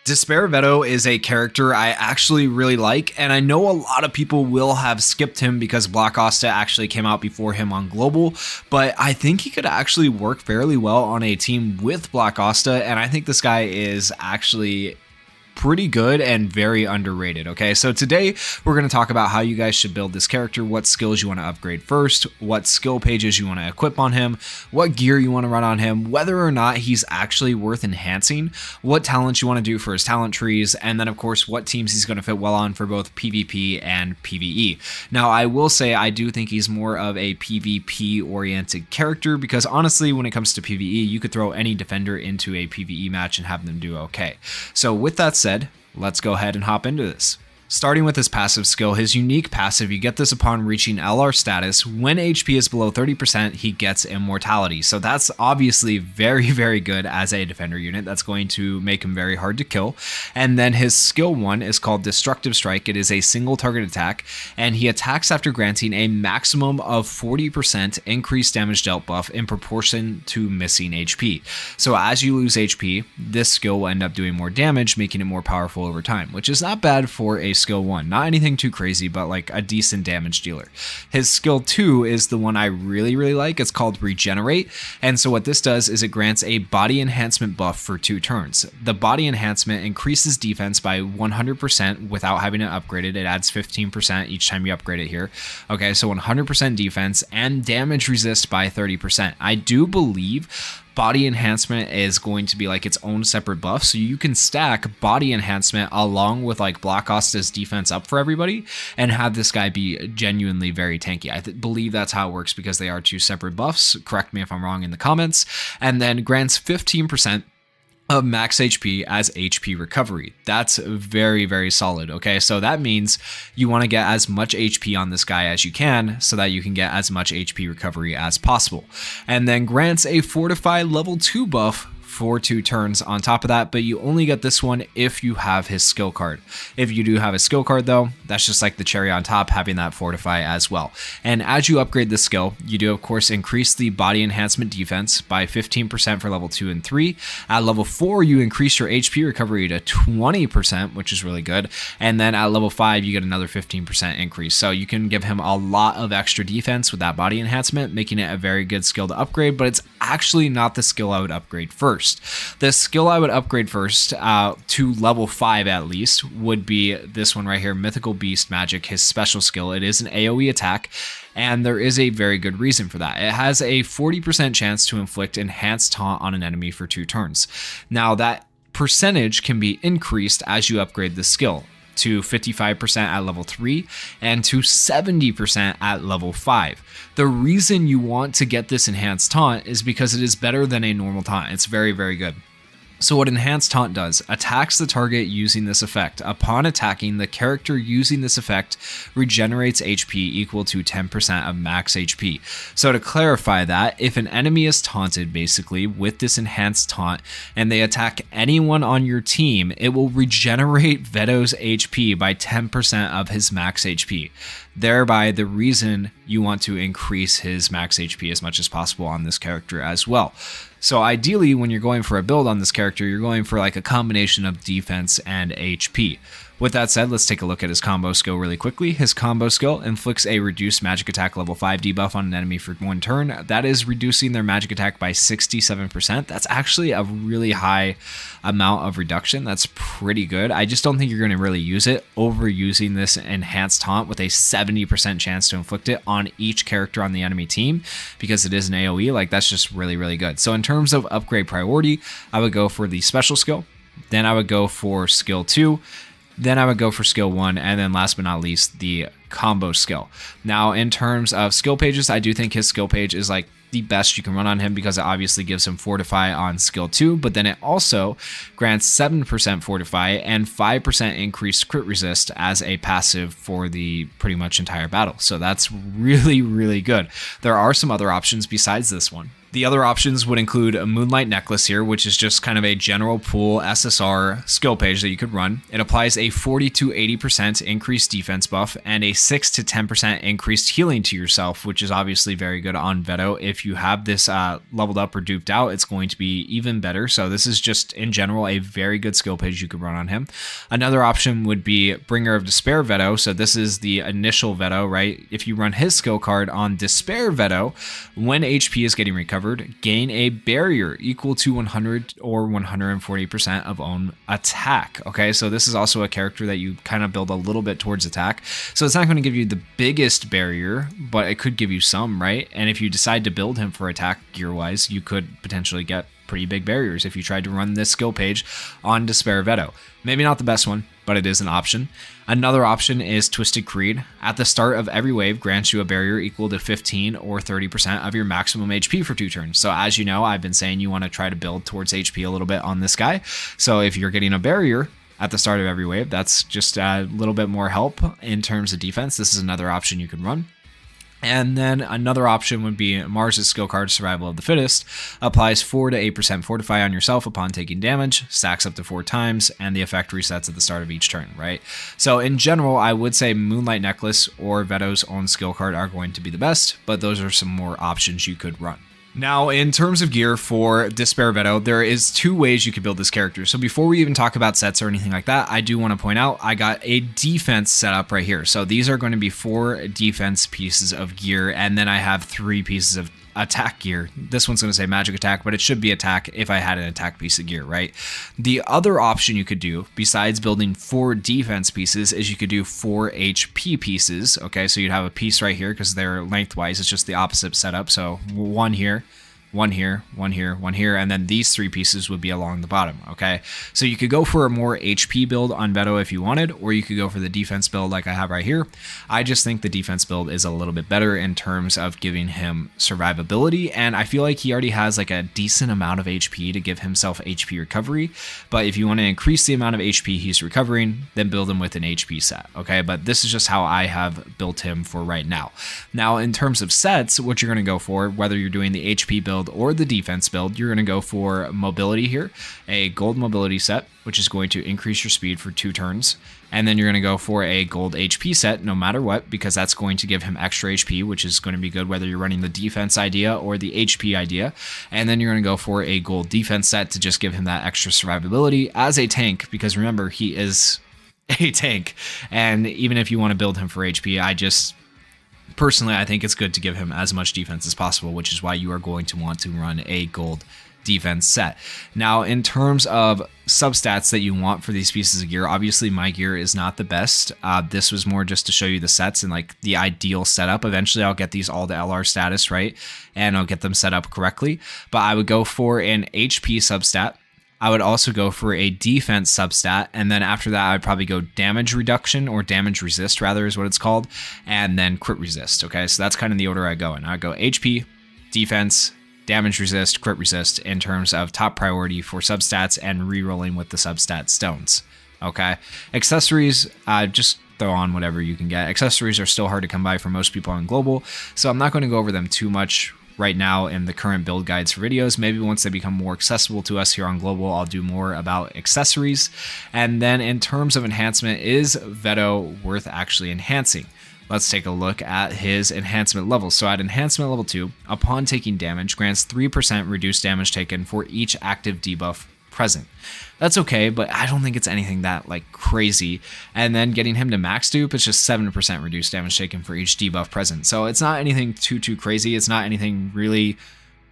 Despair Vetto is a character I actually really like, and I know a lot of people will have skipped him because Black Asta actually came out before him on Global, but I think he could actually work fairly well on a team with Black Asta, and I think this guy is actually pretty good and very underrated. Okay, so today we're going to talk about how you guys should build this character, what skills you want to upgrade first, what skill pages you want to equip on him, what gear you want to run on him, whether or not he's actually worth enhancing, what talents you want to do for his talent trees, and then of course what teams he's going to fit well on for both PvP and PvE. Now I will say I do think he's more of a PvP oriented character because honestly when it comes to PvE you could throw any defender into a PvE match and have them do okay. So with that said, let's go ahead and hop into this. Starting with his passive skill, his unique passive, you get this upon reaching LR status. When HP is below 30%, he gets immortality. So that's obviously very, very good as a defender unit. That's going to make him very hard to kill. And then his skill 1 is called Destructive Strike. It is a single target attack, and he attacks after granting a maximum of 40% increased damage dealt buff in proportion to missing HP. So as you lose HP, this skill will end up doing more damage, making it more powerful over time, which is not bad for a skill 1. Not anything too crazy, but like a decent damage dealer. His skill 2 is the one I really like. It's called Regenerate. And so what this does is it grants a body enhancement buff for 2 turns. The body enhancement increases defense by 100% without having it upgraded. It adds 15% each time you upgrade it here. Okay, so 100% defense and damage resist by 30%. I do believe body enhancement is going to be like its own separate buff, so you can stack body enhancement along with like Black Asta's defense up for everybody and have this guy be genuinely very tanky. I believe that's how it works because they are 2 separate buffs. Correct me if I'm wrong in the comments. And then grants 15% of max HP as HP recovery. That's very solid. Okay, so that means you want to get as much HP on this guy as you can so that you can get as much HP recovery as possible. And then grants a Fortify level 2 buff for 2 turns on top of that, but you only get this one if you have his skill card. If you do have a skill card though, that's just like the cherry on top, having that Fortify as well. And as you upgrade the skill, you do of course increase the body enhancement defense by 15% for level 2 and 3. At level 4, you increase your HP recovery to 20%, which is really good. And then at level 5, you get another 15% increase. So you can give him a lot of extra defense with that body enhancement, making it a very good skill to upgrade, but it's actually not the skill I would upgrade first. The skill I would upgrade first to level 5 at least would be this one right here, Mythical Beast Magic, his special skill. It is an AoE attack, and there is a very good reason for that. It has a 40% chance to inflict enhanced taunt on an enemy for 2 turns. Now that percentage can be increased as you upgrade the skill to 55% at level 3 and to 70% at level 5. The reason you want to get this enhanced taunt is because it is better than a normal taunt. It's very good. So what Enhanced Taunt does, attacks the target using this effect. Upon attacking, the character using this effect regenerates HP equal to 10% of max HP. So to clarify that, if an enemy is taunted basically with this Enhanced Taunt and they attack anyone on your team, it will regenerate Vetto's HP by 10% of his max HP. Thereby the reason you want to increase his max HP as much as possible on this character as well. So ideally, when you're going for a build on this character, you're going for like a combination of defense and HP. With that said, let's take a look at his combo skill really quickly. His combo skill inflicts a reduced magic attack level 5 debuff on an enemy for 1 turn. That is reducing their magic attack by 67%. That's actually a really high amount of reduction. That's pretty good. I just don't think you're going to really use it over using this enhanced taunt with a 70% chance to inflict it on each character on the enemy team because it is an AoE. Like, that's just really good. So in terms of upgrade priority, I would go for the special skill. Then I would go for skill 2. Then I would go for skill 1, and then last but not least, the combo skill. Now, in terms of skill pages, I do think his skill page is like the best you can run on him because it obviously gives him Fortify on skill 2, but then it also grants 7% Fortify and 5% increased crit resist as a passive for the pretty much entire battle. So that's really good. There are some other options besides this one. The other options would include a Moonlight Necklace here, which is just kind of a general pool SSR skill page that you could run. It applies a 40 to 80% increased defense buff and a 6 to 10% increased healing to yourself, which is obviously very good on Vetto. If you have this leveled up or duped out, it's going to be even better. So this is just in general a very good skill page you could run on him. Another option would be Bringer of Despair Vetto. So this is the initial Vetto, right? If you run his skill card on Despair Vetto, when HP is getting recovered, gain a barrier equal to 100 or 140% of own attack. Okay, so this is also a character that you kind of build a little bit towards attack. So it's not going to give you the biggest barrier, but it could give you some, right? And if you decide to build him for attack gear-wise, you could potentially get pretty big barriers if you tried to run this skill page on Despair Vetto. Maybe not the best one, but it is an option. Another option is Twisted Creed. At the start of every wave, grants you a barrier equal to 15 or 30% of your maximum HP for 2 turns. So as you know, I've been saying you want to try to build towards HP a little bit on this guy. So if you're getting a barrier at the start of every wave, that's just a little bit more help in terms of defense. This is another option you could run. And then another option would be Mars' skill card, Survival of the Fittest. Applies 4 to 8% Fortify on yourself upon taking damage, stacks up to 4 times, and the effect resets at the start of each turn, right? So in general, I would say Moonlight Necklace or Vetto's own skill card are going to be the best, but those are some more options you could run. Now, in terms of gear for Despair Vetto, there is 2 ways you could build this character. So before we even talk about sets or anything like that, I do want to point out I got a defense setup right here. So these are going to be 4 defense pieces of gear, and then I have 3 pieces of attack gear. This one's going to say magic attack, but it should be attack if I had an attack piece of gear, right? The other option you could do, besides building 4 defense pieces, is you could do 4 HP pieces. Okay, so you'd have a piece right here because they're lengthwise. It's just the opposite setup. So 1 here, 1 here, 1 here, 1 here, and then these 3 pieces would be along the bottom, okay? So you could go for a more HP build on Vetto if you wanted, or you could go for the defense build like I have right here. I just think the defense build is a little bit better in terms of giving him survivability, and I feel like he already has like a decent amount of HP to give himself HP recovery, but if you want to increase the amount of HP he's recovering, then build him with an HP set, okay? But this is just how I have built him for right now. Now, in terms of sets, what you're going to go for, whether you're doing the HP build or the defense build, you're going to go for mobility here, a gold mobility set, which is going to increase your speed for 2 turns. And then you're going to go for a gold HP set no matter what, because that's going to give him extra HP, which is going to be good whether you're running the defense idea or the HP idea. And then you're going to go for a gold defense set to just give him that extra survivability as a tank, because remember, he is a tank. And even if you want to build him for HP, personally, I think it's good to give him as much defense as possible, which is why you are going to want to run a gold defense set. Now, in terms of substats that you want for these pieces of gear, obviously my gear is not the best. This was more just to show you the sets and like the ideal setup. Eventually, I'll get these all to LR status, right? And I'll get them set up correctly. But I would go for an HP substat. I would also go for a defense substat, and then after that, I'd probably go damage reduction, or damage resist rather is what it's called, and then crit resist, okay? So that's kind of the order I go in. I go HP, defense, damage resist, crit resist in terms of top priority for substats and re-rolling with the substat stones, okay? Accessories, just throw on whatever you can get. Accessories are still hard to come by for most people on global, so I'm not going to go over them too much right now in the current build guides for videos. Maybe once they become more accessible to us here on global, I'll do more about accessories. And then in terms of enhancement, is Vetto worth actually enhancing? Let's take a look at his enhancement levels. So at enhancement level 2, upon taking damage, grants 3% reduced damage taken for each active debuff present. That's okay, but I don't think it's anything that like crazy. And then getting him to max dupe, it's just 7% reduced damage taken for each debuff present. So it's not anything too crazy. It's not anything really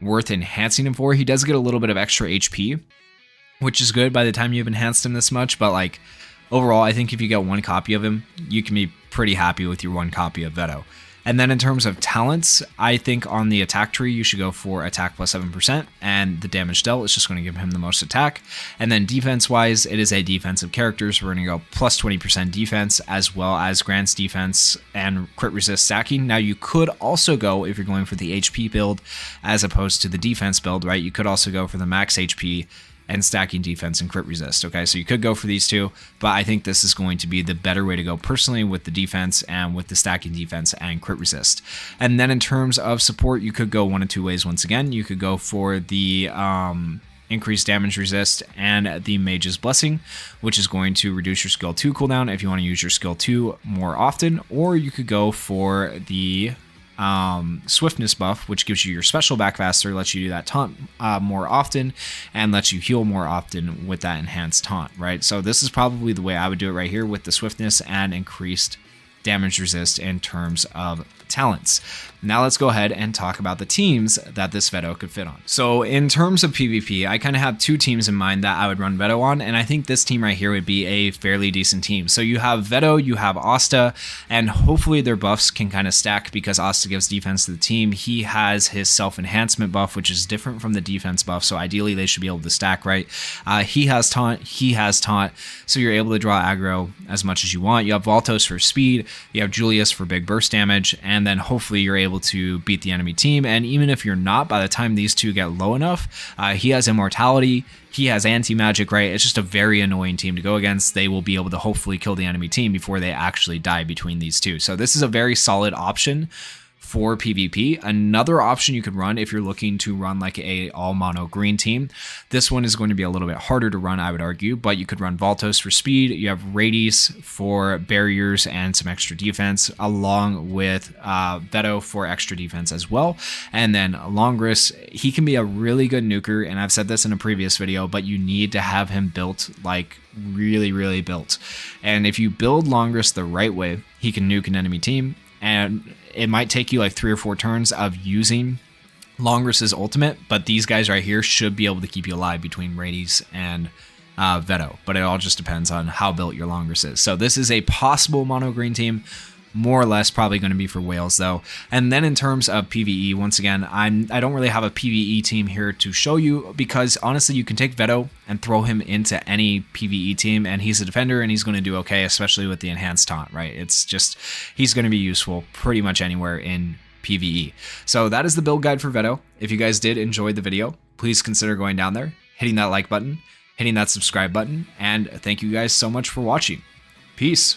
worth enhancing him for. He does get a little bit of extra HP, which is good by the time you've enhanced him this much. But like overall, I think if you get 1 copy of him, you can be pretty happy with your 1 copy of Vetto. And then in terms of talents, I think on the attack tree, you should go for attack plus 7%, and the damage dealt is just going to give him the most attack. And then defense-wise, it is a defensive character, so we're going to go plus 20% defense, as well as grants defense and crit resist stacking. Now, you could also go, if you're going for the HP build, as opposed to the defense build, right? You could also go for the max HP and stacking defense and crit resist. Okay, so you could go for these two, but I think this is going to be the better way to go personally with the defense and with the stacking defense and crit resist. And then in terms of support, you could go one of two ways. Once again, you could go for the increased damage resist and the Mage's Blessing, which is going to reduce your skill 2 cooldown if you want to use your skill 2 more often, or you could go for the swiftness buff, which gives you your special back faster, lets you do that taunt more often, and lets you heal more often with that enhanced taunt, right? So this is probably the way I would do it right here with the swiftness and increased damage resist in terms of talents. Now let's go ahead and talk about the teams that this Vetto could fit on. So in terms of PvP, I kind of have two teams in mind that I would run Vetto on, and I think this team right here would be a fairly decent team. So you have Vetto, you have Asta, and hopefully their buffs can kind of stack because Asta gives defense to the team. He has his self-enhancement buff, which is different from the defense buff, so ideally they should be able to stack, right? He has taunt, so you're able to draw aggro as much as you want. You have Valtos for speed, you have Julius for big burst damage, and then hopefully you're able to beat the enemy team. And even if you're not, by the time these two get low enough, he has immortality, he has anti-magic, right? It's just a very annoying team to go against. They will be able to hopefully kill the enemy team before they actually die between these two. So this is a very solid option for PvP. Another option you could run if you're looking to run like a all mono green team. This one is going to be a little bit harder to run, I would argue, but you could run Valtos for speed. You have Rades for barriers and some extra defense, along with Vetto for extra defense as well. And then Longris, he can be a really good nuker, and I've said this in a previous video, but you need to have him built like really built. And if you build Longris the right way, he can nuke an enemy team, and it might take you like 3 or 4 turns of using Longris's ultimate, but these guys right here should be able to keep you alive between Rades and Vetto, but it all just depends on how built your Longris is. So this is a possible mono green team, more or less probably going to be for whales though. And then in terms of PvE, once again, I don't really have a PvE team here to show you, because honestly you can take Vetto and throw him into any PvE team and he's a defender and he's going to do okay, especially with the enhanced taunt, right? It's just, he's going to be useful pretty much anywhere in PvE. So that is the build guide for Vetto. If you guys did enjoy the video, please consider going down there, hitting that like button, hitting that subscribe button, and thank you guys so much for watching. Peace.